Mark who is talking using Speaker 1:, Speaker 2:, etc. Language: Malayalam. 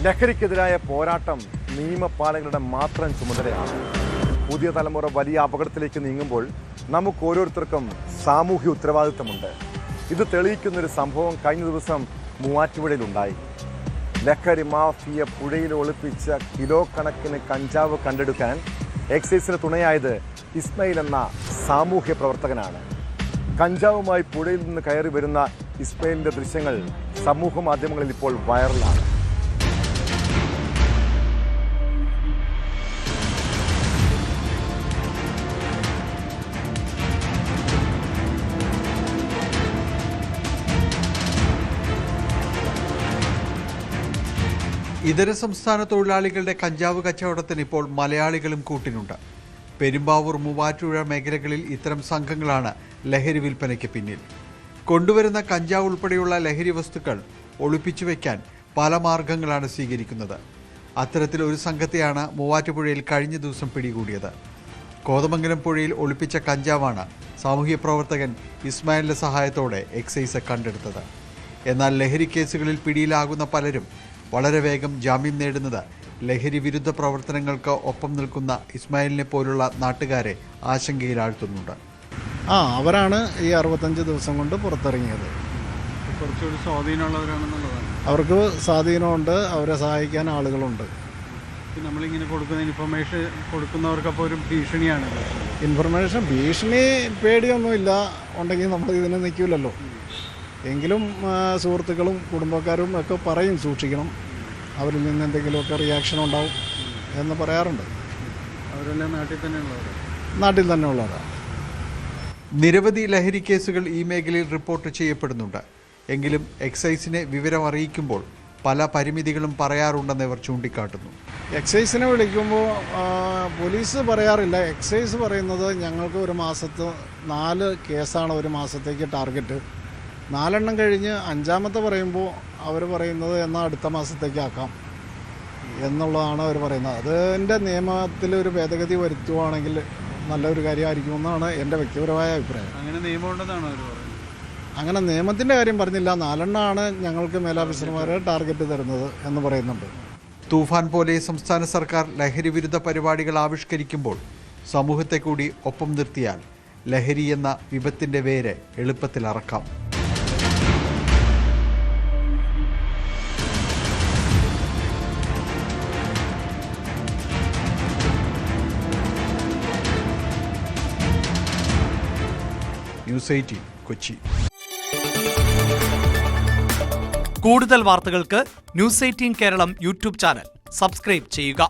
Speaker 1: ലഹരിക്കെതിരായ പോരാട്ടം നിയമപാലകരുടെ മാത്രം ചുമതലയാണ്. പുതിയ തലമുറ വലിയ അപകടത്തിലേക്ക് നീങ്ങുമ്പോൾ നമുക്ക് ഓരോരുത്തർക്കും സാമൂഹ്യ ഉത്തരവാദിത്തമുണ്ട്. ഇത് തെളിയിക്കുന്നൊരു സംഭവം കഴിഞ്ഞ ദിവസം മൂവാറ്റുപുഴയിലുണ്ടായി. ലഹരി മാഫിയ പുഴയിൽ ഒളിപ്പിച്ച കിലോ കണക്കിന് കഞ്ചാവ് കണ്ടെടുക്കാൻ എക്സൈസിന് തുണയായത് ഇസ്മയിൽ എന്ന സാമൂഹ്യ പ്രവർത്തകനാണ്. കഞ്ചാവുമായി പുഴയിൽ നിന്ന് കയറി വരുന്ന ഇസ്മയിലിന്റെ ദൃശ്യങ്ങൾ സമൂഹ മാധ്യമങ്ങളിൽ ഇപ്പോൾ വൈറലാണ്.
Speaker 2: ഇതര സംസ്ഥാന തൊഴിലാളികളുടെ കഞ്ചാവ് കച്ചവടത്തിന് ഇപ്പോൾ മലയാളികളും കൂട്ടിനുണ്ട്. പെരുമ്പാവൂർ, മൂവാറ്റുപുഴ മേഖലകളിൽ ഇത്തരം സംഘങ്ങളാണ് ലഹരി വിൽപ്പനയ്ക്ക് പിന്നിൽ. കൊണ്ടുവരുന്ന കഞ്ചാവ് ഉൾപ്പെടെയുള്ള ലഹരി വസ്തുക്കൾ ഒളിപ്പിച്ചു വയ്ക്കാൻ പല മാർഗങ്ങളാണ് സ്വീകരിക്കുന്നത്. അത്തരത്തിൽ ഒരു സംഘത്തെയാണ് മൂവാറ്റുപുഴയിൽ കഴിഞ്ഞ ദിവസം പിടികൂടിയത്. കോതമംഗലം പുഴയിൽ ഒളിപ്പിച്ച കഞ്ചാവാണ് സാമൂഹ്യ പ്രവർത്തകൻ ഇസ്മായിലിന്റെ സഹായത്തോടെ എക്സൈസ് കണ്ടെടുത്തത്. എന്നാൽ ലഹരി കേസുകളിൽ പിടിയിലാകുന്ന പലരും വളരെ വേഗം ജാമ്യം നേടുന്നത് ലഹരി വിരുദ്ധ പ്രവർത്തനങ്ങൾക്ക് ഒപ്പം നിൽക്കുന്ന ഇസ്മായിലിനെ പോലുള്ള നാട്ടുകാരെ ആശങ്കയിലാഴ്ത്തുന്നുണ്ട്.
Speaker 3: അവരാണ് ഈ 65 ദിവസം കൊണ്ട് പുറത്തിറങ്ങിയത്.
Speaker 4: കുറച്ചുകൂടി സ്വാധീനമുള്ളവരാണെന്നുള്ളതാണ്.
Speaker 3: അവർക്ക് സ്വാധീനമുണ്ട്, അവരെ സഹായിക്കാൻ ആളുകളുണ്ട്.
Speaker 4: നമ്മളിങ്ങനെ കൊടുക്കുന്ന ഇൻഫർമേഷൻ കൊടുക്കുന്നവർക്കപ്പോൾ ഒരു ഭീഷണിയാണ്.
Speaker 3: ഭീഷണി പേടിയൊന്നുമില്ല, ഉണ്ടെങ്കിൽ നമ്മൾ ഇതിന് നിൽക്കില്ലല്ലോ. എങ്കിലും സുഹൃത്തുക്കളും കുടുംബക്കാരും ഒക്കെ പറയും സൂക്ഷിക്കണം, അവരിൽ നിന്ന് എന്തെങ്കിലുമൊക്കെ റിയാക്ഷൻ ഉണ്ടാവും എന്ന് പറയാറുണ്ട്.
Speaker 4: അവരെല്ലാം
Speaker 3: നാട്ടിൽ തന്നെ ഉള്ളവരാണ്.
Speaker 2: നിരവധി ലഹരി കേസുകൾ ഈ മേഖലയിൽ റിപ്പോർട്ട് ചെയ്യപ്പെടുന്നുണ്ട്. എങ്കിലും എക്സൈസിനെ വിവരം അറിയിക്കുമ്പോൾ പല പരിമിതികളും പറയാറുണ്ടെന്ന് ഇവർ ചൂണ്ടിക്കാട്ടുന്നു.
Speaker 3: എക്സൈസിനെ വിളിക്കുമ്പോൾ പോലീസ് പറയാറില്ല. എക്സൈസ് പറയുന്നത് ഞങ്ങൾക്ക് ഒരു മാസത്ത് 4 കേസാണ് ഒരു മാസത്തേക്ക് ടാർഗറ്റ്. 4 എണ്ണം കഴിഞ്ഞ് 5-ാമത്തെ പറയുമ്പോൾ അവർ പറയുന്നത് എന്നാൽ അടുത്ത മാസത്തേക്ക് ആക്കാം എന്നുള്ളതാണ് അവർ പറയുന്നത്. അതിൻ്റെ നിയമത്തിൽ ഒരു ഭേദഗതി വരുത്തുകയാണെങ്കിൽ നല്ലൊരു കാര്യമായിരിക്കുമെന്നാണ് എൻ്റെ വ്യക്തിപരമായ അഭിപ്രായം.
Speaker 4: അങ്ങനെ നിയമമുണ്ടെന്നാണ് അവർ പറയുന്നത്.
Speaker 3: അങ്ങനെ നിയമത്തിൻ്റെ കാര്യം പറഞ്ഞില്ല. 4 എണ്ണമാണ് ഞങ്ങൾക്ക് മേലാഫീസർമാരെ ടാർഗറ്റ് തരുന്നത് എന്ന് പറയുന്നുണ്ട്.
Speaker 2: തൂഫാൻ പോലെ സംസ്ഥാന സർക്കാർ ലഹരി വിരുദ്ധ പരിപാടികൾ ആവിഷ്കരിക്കുമ്പോൾ സമൂഹത്തെ കൂടി ഒപ്പം നിർത്തിയാൽ ലഹരി എന്ന വിപത്തിൻ്റെ വേര് എളുപ്പത്തിൽ അറക്കാം. ന്യൂസ് 18 കൊച്ചി.
Speaker 5: കൂടുതൽ വാർത്തകൾക്ക് news 18 Keralam YouTube channel subscribe ചെയ്യുക.